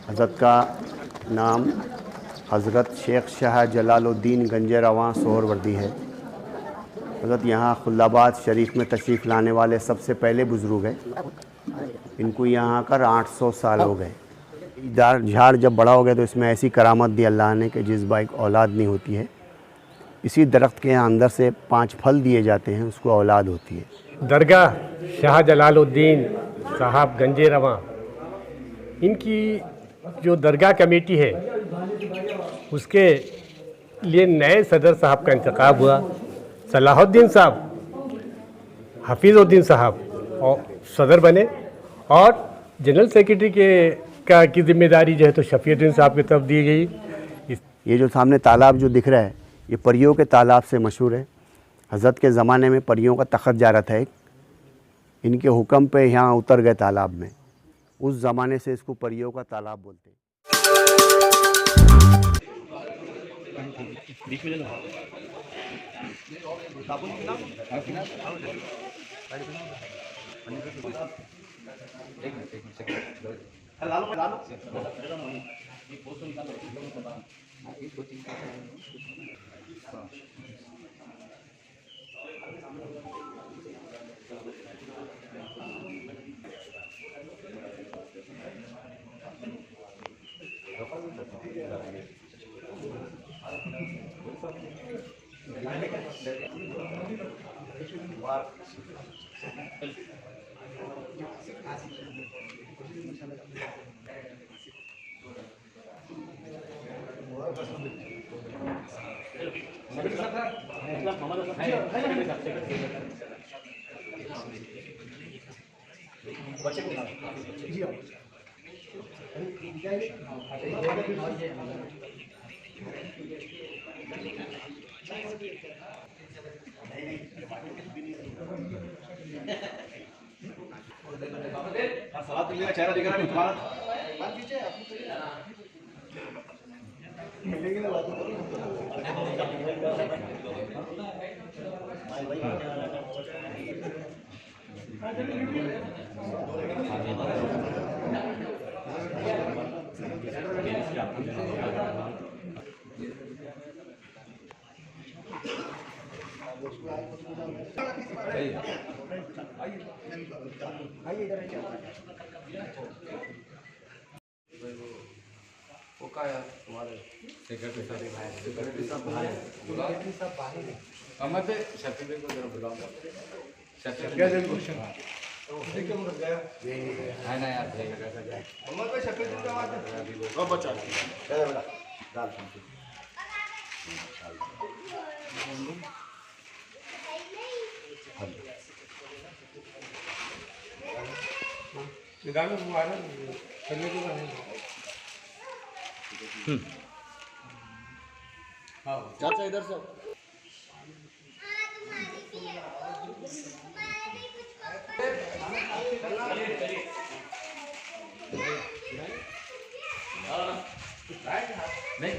हज़रत का नाम हज़रत शेख शाह जलालुद्दीन गंज रवां सोहरवर्दी है। हज़रत यहाँ खुल्लाबाद शरीफ में तशरीफ़ लाने वाले सबसे पहले बुज़ुर्ग हैं। इनको यहाँ आकर 800 साल हो गए। झाड़ जब बड़ा हो गया तो इसमें ऐसी करामत दी अल्लाह ने कि जिस बाइक औलाद नहीं होती है, इसी दरख्त के यहाँ अंदर से 5 फल दिए जाते हैं, उसको औलाद होती है। दरगाह शाह जलालुद्दीन साहब गंजे रवां, इनकी जो दरगाह कमेटी है उसके लिए नए सदर साहब का इंतखाब हुआ। सलाहुद्दीन साहब हफीज़ुद्दीन साहब और सदर बने और जनरल सेक्रेटरी की जिम्मेदारी जो है तो शफीउद्दीन साहब की तरफ दी गई। ये जो सामने तालाब जो दिख रहा है, ये परियों के तालाब से मशहूर है। हज़रत के ज़माने में परियों का तख़त जा रहा था एक, इनके हुक्म पे यहाँ उतर गए तालाब में। उस ज़माने से इसको परियों का तालाब बोलते हैं। चेहरा दिख रहा है तुम्हारा। वो का यार तुम्हारे सेक्रेटरी साहब बाहर है। हम पे शफी को जरा बुलाओ। शफी क्या क्वेश्चन ठीक है मुझे गया है ना यार हम पे शफी की बात है। अब बचा चलो बेटा डाल निकालो वो आ रहा है करने के बाद हाँ चाचा इधर से नहीं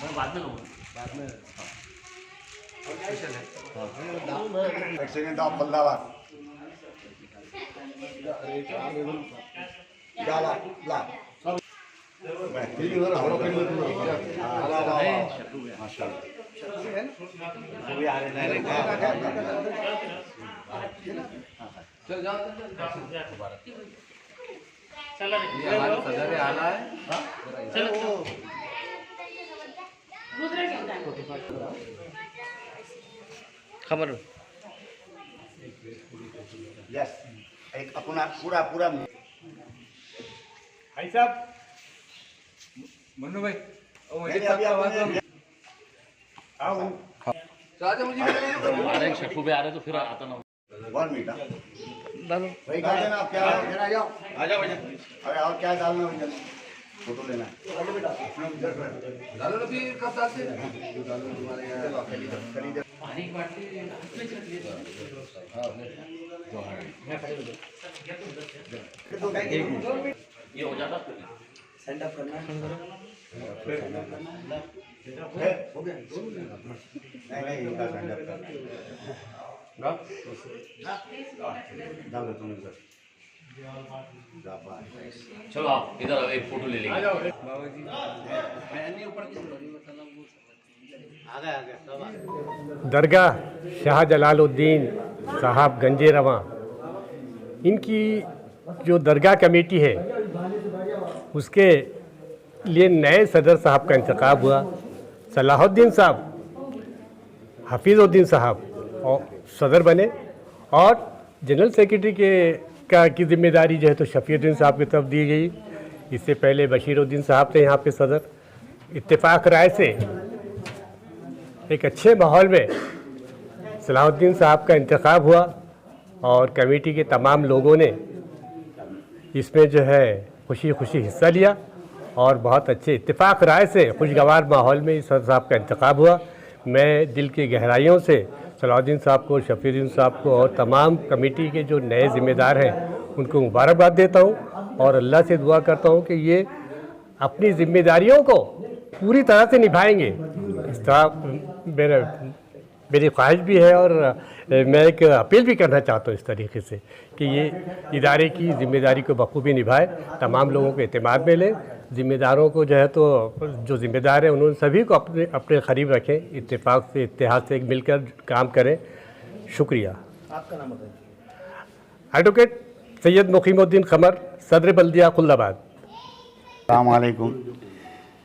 मैं बाद में लूँगा बाद में एक सेकंड आप बल्लावा डाला ला चल जाओ चलो ये हमारा सदर आला है चलो खबर यस एक अपना पूरा पूरा भाई साहब मन्नू भाई ओ मुझे सब का बात आओ चाचा मुझे अरे शक्कू पे आ रहे तो फिर आता ना 1 मिनट डालो भाई डाल देना आप क्या आ जाओ भैया अरे और क्या डालना है जल्दी फोटो लेना है डालो ना फिर कब डालते डालो तुम्हारे यहाँ खरीद पानी की बाल्टी में चल रही है ये हो जाता सेंड अप करना है हो गया नहीं इनका सेंड अप कर डाल दो तुम इधर चलो आप इधर आओ, एक फोटो ले लेंगे। दरगाह शाह जलालुद्दीन साहब गंजे रवां, इनकी जो दरगाह कमेटी है उसके लिए नए सदर साहब का इंतखाब हुआ। सलाहुद्दीन साहब, हफीज़ुद्दीन साहब और सदर बने, और जनरल सेक्रेटरी की जिम्मेदारी जो है तो शफीउद्दीन साहब की तरफ दी गई। इससे पहले बशीरुद्दीन साहब थे यहाँ पे सदर। इत्तेफाक राय से एक अच्छे माहौल में सलाहुद्दीन साहब का इंतखाब हुआ और कमेटी के तमाम लोगों ने इसमें जो है खुशी खुशी हिस्सा लिया और बहुत अच्छे इत्तेफाक राय से खुशगवार माहौल में इस सदर साहब का इंतखाब हुआ। मैं दिल की गहराइयों से सलाहुद्दीन साहब को, शफीउद्दीन साहब को और तमाम कमेटी के जो नए ज़िम्मेदार हैं उनको मुबारकबाद देता हूँ और अल्लाह से दुआ करता हूँ कि ये अपनी ज़िम्मेदारियों को पूरी तरह से निभाएंगे। इस तरह मेरी ख्वाहिश भी है और मैं एक अपील भी करना चाहता हूँ इस तरीके से कि ये इदारे की ज़िम्मेदारी को बखूबी निभाए, तमाम लोगों को एतमाद में लें, ज़िम्मेदारों को जो है तो जो ज़िम्मेदार हैं उन्होंने सभी को अपने करीब रखें, इत्तेफाक से, इत्तेहाद से मिलकर काम करें। शुक्रिया। आपका नाम बताइए। एडवोकेट सैयद मुकीमुद्दीन क़मर, सदर बल्दिया खुल्दाबाद। अस्सलाम वालेकुम।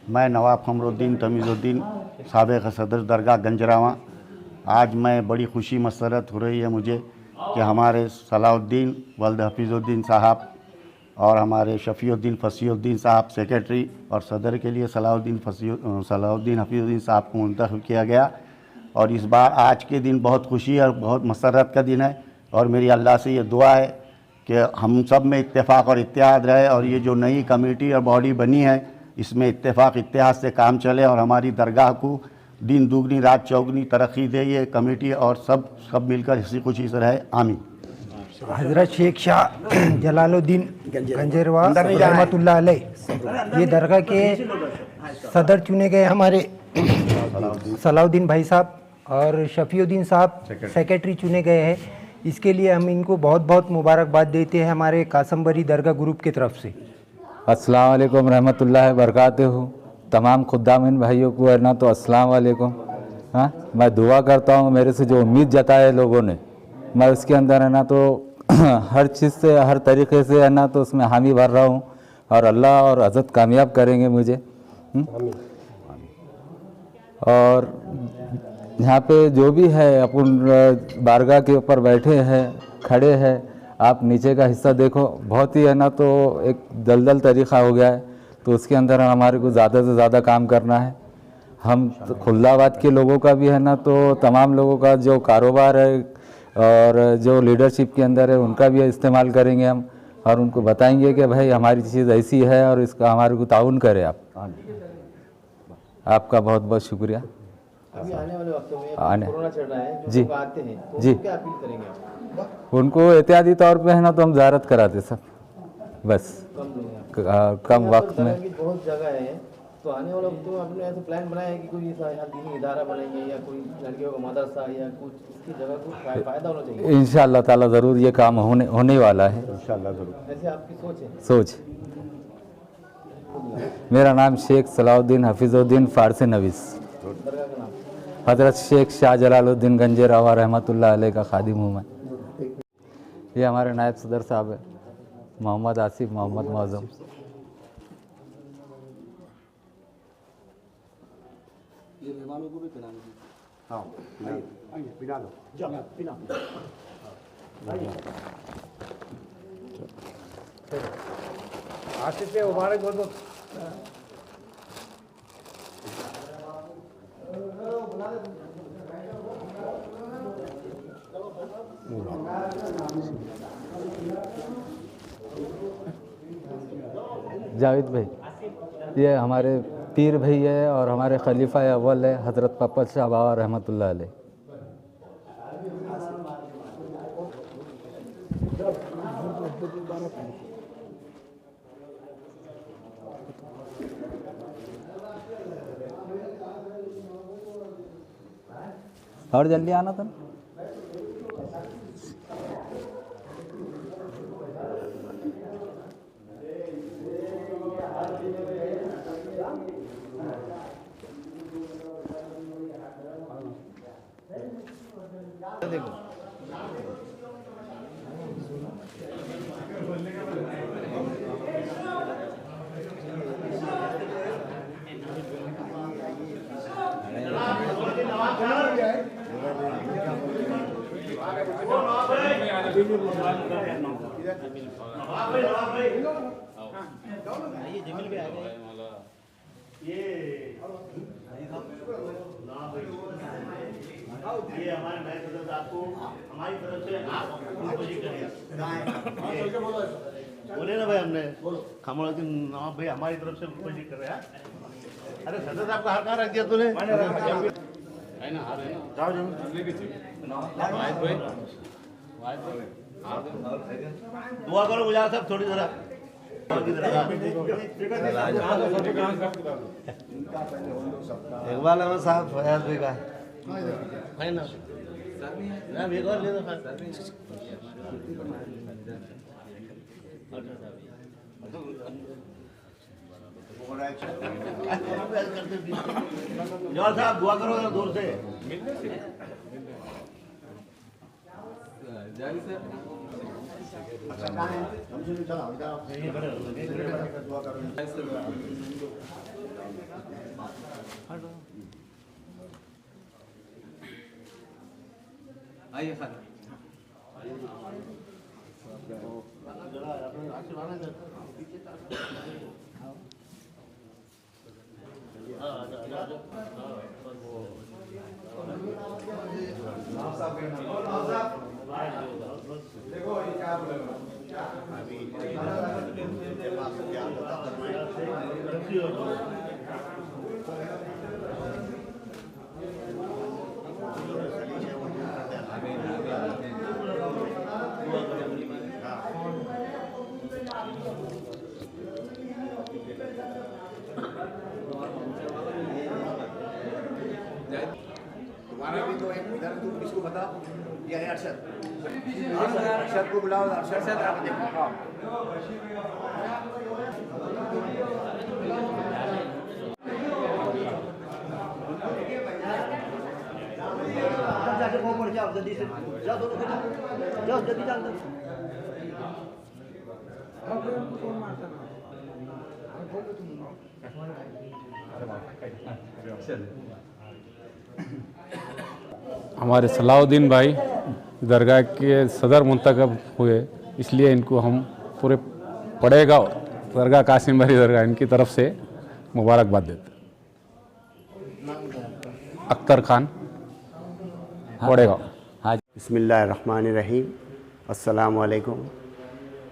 मैं नवाब क़मरुद्दीन तमीज़ुद्दीन, साबिक़ सदर दरगाह गंजरावां। आज मैं बड़ी खुशी मसरत हो रही है मुझे कि हमारे सलाहुद्दीन वल्द हफीज़ुद्दीन साहब और हमारे शफ़ीउद्दीन फसीहुद्दीन साहब सेक्रेटरी और सदर के लिए सलाहुद्दीन हफीज़ुद्दीन साहब को मुंतखब किया गया। और इस बार आज के दिन बहुत खुशी और बहुत मसरत का दिन है और मेरी अल्लाह से ये दुआ है कि हम सब में इत्तेफाक और इत्तेहाद रहे और ये जो नई कमेटी और बॉडी बनी है इसमें इत्तेफाक इत्तेहाद से काम चले और हमारी दरगाह को दिन दुगनी रात चौगनी तरक्की दे ये कमेटी और सब मिलकर हंसी खुशी से रहे। आमीन। हज़रत शेख शाह जलालुद्दीन गंजेरवा रहमतुल्लाह अलैह ये दरगाह के सदर चुने गए हमारे सलाहुद्दीन भाई साहब और शफ़ीउद्दीन साहब सेक्रेटरी चुने गए हैं। इसके लिए हम इनको बहुत बहुत मुबारकबाद देते हैं हमारे कासमबरी दरगाह ग्रुप की तरफ से। अस्सलाम वालेकुम रहमतुल्लाहि बरकातहू। तमाम खुद्दामिन भाइयों को है ना तो अस्सलाम वालेकुम। हाँ, मैं दुआ करता हूँ मेरे से जो उम्मीद जताए लोगों ने, मैं उसके अंदर है ना तो हर चीज़ से हर तरीके से है ना तो उसमें हामी भर रहा हूँ और अल्लाह और हज़रत कामयाब करेंगे मुझे। और यहाँ पे जो भी है अपन बारगाह के ऊपर बैठे हैं, खड़े हैं, आप नीचे का हिस्सा देखो, बहुत ही है ना तो एक दलदल तरीक़ा हो गया है, तो उसके अंदर हमारे को ज़्यादा से ज़्यादा काम करना है। हम तो खुल्दाबाद के लोगों का भी है ना तो तमाम लोगों का जो कारोबार है और जो लीडरशिप के अंदर है उनका भी इस्तेमाल करेंगे हम और उनको बताएंगे कि भाई हमारी चीज़ ऐसी है और इसका हमारे को ताउन करें आप। आपका बहुत बहुत शुक्रिया। अभी आने वाले वक्तों में कोरोना चल रहा है, जो जी लोग आते हैं तो जी क्या अपील करेंगे आप? उनको एहतियाती तौर पे है ना तो हम ज़ियारत कराते सब, बस कम वक्त में। बहुत जगह है तो आने वाले वक्तों में आपने ऐसा प्लान बनाया है कि कोई ऐसा दीनी इदारा बनाएंगे या कोई लड़कियों का मदरसा या कुछ इसकी जगह को फ़ायदा होना चाहिए? इंशाअल्लाह ताला ज़रूर ये काम होने वाला है इंशाअल्लाह ज़रूर। ऐसे आपकी सोच है? सोच। मेरा नाम शेख सलाहुद्दीन हफीज़ुद्दीन फ़ारसी नवीस, दरगाह का नाम हज़रत शेख शाह जलालुद्दीन गंजेरवा रहमतुल्लाह अलैह का खादिम हूँ मैं। ये हमारे नायब सदर साहब है मोहम्मद आसिफ मोहम्मद मौज़म। ये मेहमानों को भी पिलाना है। हाँ, पिला दो। आसिफ से मुबारक बोल दो। जावेद भाई, ये हमारे पीर भाई है और हमारे खलीफा अव्वल है हज़रत पप्पल शाह बाबा रहमतुल्लाह अलैह। और जल्दी आना तुम। देखो। ये हमारे नए सदस्य आपको हमारी तरफ से आप बोले ना भाई, हमने खामोश नवाब भाई हमारी तरफ से कोशिश कर रहे हैं। अरे सदस्य आपका हार कहाँ रख दिया तूने? है ना, हार है ना, जाओ जाओ। वाहिद भाई, वाहिद भाई, हार दो। दुआ करो गुजार साहब थोड़ी जरा। इकबाल अहमद साहब फयाज भाई का है ना, ना भी और ले दो जवाहर साहब दुआ करो जरा दूर से। आइए सर। तुम्हारा भी तो एक इधर तुम किसको बताओ, ये है अरशद। अरशद को बुलाओ, अरशद से आप देखो। जाके फोन पर जाओ जल्दी से, जाओ दोनों जाओ जल्दी जाओ। हमारे सलाउद्दीन भाई दरगाह के सदर मुंतखब हुए, इसलिए इनको हम पूरे पड़ेगा दरगाह कासिम भाई दरगाह इनकी तरफ से मुबारकबाद देते। अख्तर खान पड़ेगा। बिस्मिल्लाहिर्रहमानिर्रहीम। अस्सलामु अलैकुम।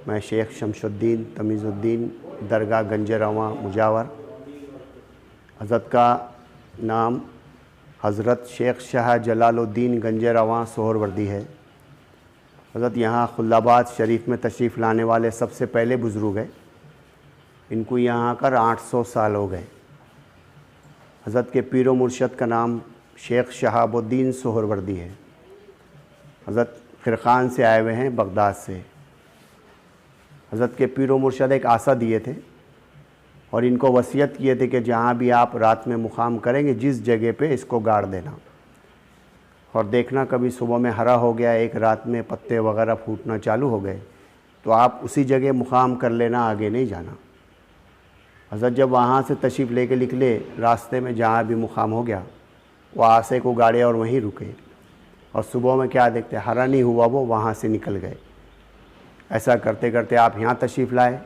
मैं शेख शमशुद्दीन तमीज़ुद्दीन दरगाह गंजरवा मुजावर। हज़रत का नाम हज़रत शेख शाह जलालुद्दीन गंजरवा सोहरवर्दी है। हज़रत यहाँ खुल्लाबाद शरीफ में तशरीफ़ लाने वाले सबसे पहले बुज़ुर्ग है। इनको यहाँ आकर 800 साल हो गए। हज़रत के पीर व मुर्शद का नाम शेख शहाबुद्दीन सोहरवर्दी है। हज़रत ख़िरख़ान से आए हुए हैं, बगदाद से। हज़रत के पीर व मुर्शद एक आसा दिए थे और इनको वसीयत किए थे कि जहाँ भी आप रात में मुक़ाम करेंगे जिस जगह पे इसको गाड़ देना और देखना कभी सुबह में हरा हो गया, एक रात में पत्ते वगैरह फूटना चालू हो गए तो आप उसी जगह मुक़ाम कर लेना, आगे नहीं जाना। हज़रत जब वहाँ से तशरीफ़ लेके निकले, रास्ते में जहाँ भी मुक़ाम हो गया वो आसे को गाड़े और वहीं रुके और सुबह में क्या देखते, हरा नहीं हुआ वो वहाँ से निकल गए। ऐसा करते करते आप यहाँ तशरीफ़ लाए।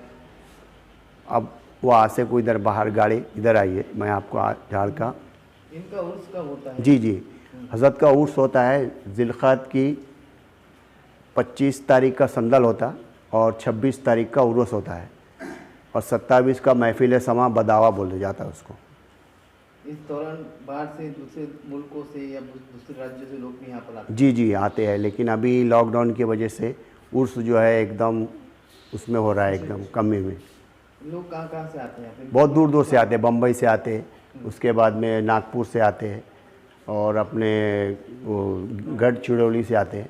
अब वो आसे को इधर बाहर गाड़े, इधर आइए, मैं आपको झाड़ का इनका उर्स कब होता है? जी जी, हज़रत का उर्स होता है ज़िलक़ाद की 25 तारीख का संदल होता और 26 तारीख का उर्स होता है और 27 का महफिल समा बदावा बोला जाता है उसको। इस दौरान बाहर से दूसरे मुल्कों से या दूसरे राज्यों से लोग भी यहाँ पर आते हैं? जी जी आते हैं, लेकिन अभी लॉकडाउन की वजह से उर्स जो है एकदम उसमें हो रहा है, एकदम कमी में। लोग कहाँ से आते हैं? बहुत दूर दूर से आते हैं, बम्बई से आते हैं, उसके बाद में नागपुर से आते हैं और अपने वो गढ़चिरौली से आते हैं।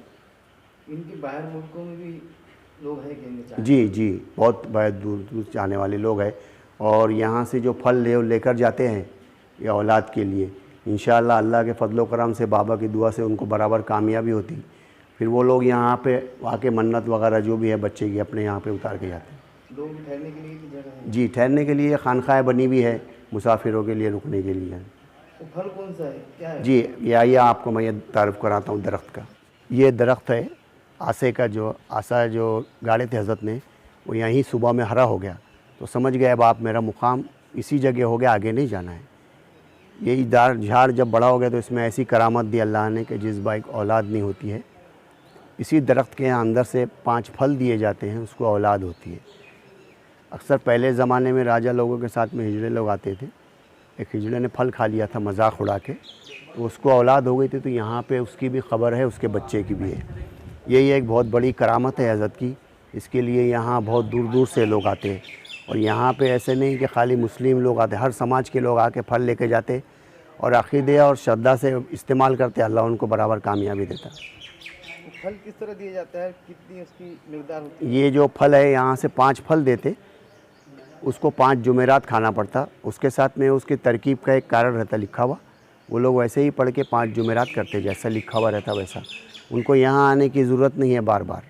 इनके बाहर मुल्कों में भी लोग हैं कि इनके चाहने? जी जी, बहुत दूर दूर से आने वाले लोग हैं और यहाँ से जो फल लेकर जाते हैं या औलाद के लिए, इंशाअल्लाह अल्लाह के फजलो करम से, बाबा की दुआ से उनको बराबर कामयाबी होती। फिर वो लोग यहाँ पे आके मन्नत वगैरह जो भी है बच्चे की अपने यहाँ पे उतार के जाते हैं। लोग ठहरने के लिए भी जगह है? जी, ठहरने के लिए खानखाएँ बनी हुई है, मुसाफिरों के लिए रुकने के लिए। तो फल कौन सा है, क्या है? जी, ये आइए आपको मैं ये तारुफ कराता हूँ दरख्त का। ये दरख्त है आसे का, जो आसा जो गाड़े थे हज़रत ने, वो यहीं सुबह में हरा हो गया, तो समझ गए अब आप मेरा मुकाम इसी जगह हो गया, आगे नहीं जाना है। यही झाड़ जब बड़ा हो गया तो इसमें ऐसी करामत दी अल्लाह ने कि जिस बाइक औलाद नहीं होती है, इसी दरख्त के यहाँ अंदर से 5 फल दिए जाते हैं, उसको औलाद होती है। अक्सर पहले ज़माने में राजा लोगों के साथ में हिजड़े लोग आते थे, एक हिजड़े ने फल खा लिया था मजाक उड़ा के, तो उसको औलाद हो गई थी, तो यहाँ पे उसकी भी खबर है, उसके बच्चे की भी है। यही एक बहुत बड़ी करामत है हज़रत की, इसके लिए यहाँ बहुत दूर दूर से लोग आते हैं। और यहाँ पे ऐसे नहीं कि खाली मुस्लिम लोग आते, हर समाज के लोग आके फल लेके जाते और अक़ीदे और श्रद्धा से इस्तेमाल करते, अल्लाह उनको बराबर कामयाबी देता। फल किस तरह दिया जाता है, कितनी उसकी मिकदार होती है? ये जो फल है यहाँ से 5 फल देते, उसको 5 जुमेरात खाना पड़ता, उसके साथ में उसकी तरकीब का एक कारण रहता लिखा हुआ, वो लोग वैसे ही पढ़ के 5 जुमेरात करते, जैसा लिखा हुआ रहता वैसा। उनको यहाँ आने की ज़रूरत नहीं है बार बार।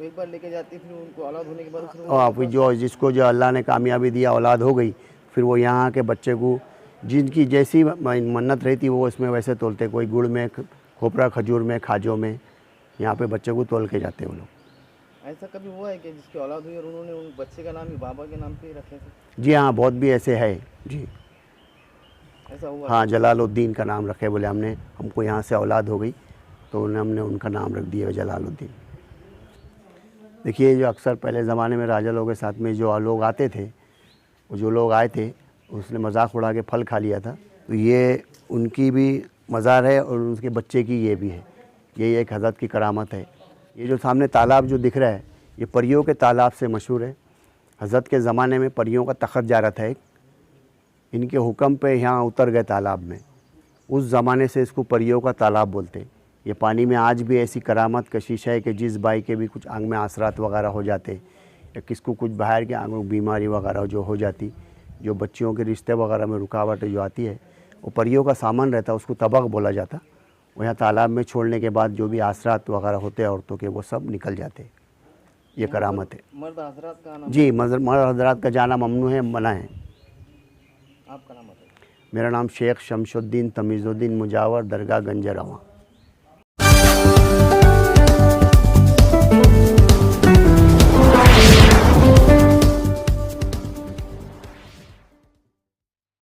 एक बार लेके जाती फिर उनको औलाद होने के बाद फिर और फिर जो जिसको जो अल्लाह ने कामयाबी दिया, औलाद हो गई, फिर वो यहाँ के बच्चे को जिनकी जैसी मन्नत रहती वो इसमें वैसे तोलते, कोई गुड़ में, खोपरा खजूर में, खाजों में, यहाँ पे बच्चे को तोल के जाते वो लोग। ऐसा कभी हुआ है कि जिसकी औलाद हुई और उन्होंने उन बच्चे का नाम ही बाबा के नाम पे ही रखे थे? जी हाँ, बहुत भी ऐसे है जी। ऐसा हुआ? हाँ, जलालुद्दीन का नाम रखे, बोले हमको यहाँ से औलाद हो गई तो हमने उनका नाम रख दिया जलालुद्दीन। देखिए, जो अक्सर पहले ज़माने में राजा लोगों के साथ में जो लोग आते थे, वो जो लोग आए थे उसने मजाक उड़ा के फल खा लिया था, तो ये उनकी भी मज़ार है और उनके बच्चे की ये भी है। यही एक हज़रत की करामत है। ये जो सामने तालाब जो दिख रहा है, ये परियों के तालाब से मशहूर है। हज़रत के ज़माने में परियों का तख़त जा रहा था एक, इनके हुक्म पे यहाँ उतर गए तालाब में, उस ज़माने से इसको परियों का तालाब बोलते। ये पानी में आज भी ऐसी करामत कशिश है कि जिस भाई के भी कुछ आंग में आसरात वगैरह हो जाते, या किसको कुछ बाहर के आंग में बीमारी वगैरह जो हो जाती, जो बच्चियों के रिश्ते वगैरह में रुकावट जो आती है, वो परियों का सामान रहता, उसको तबक बोला जाता। वो यहाँ तालाब में छोड़ने के बाद जो भी आसरात वगैरह होते हैं औरतों के, वो सब निकल जाते। ये करामत है। मर्द हजरात का नाम? जी, मर्द हजरात का जाना ममनू है, मना है। आपका नाम बताइए। मेरा नाम शेख शमशुद्दीन तमीज़ुद्दीन मुजावर, दरगाह गंजरवा।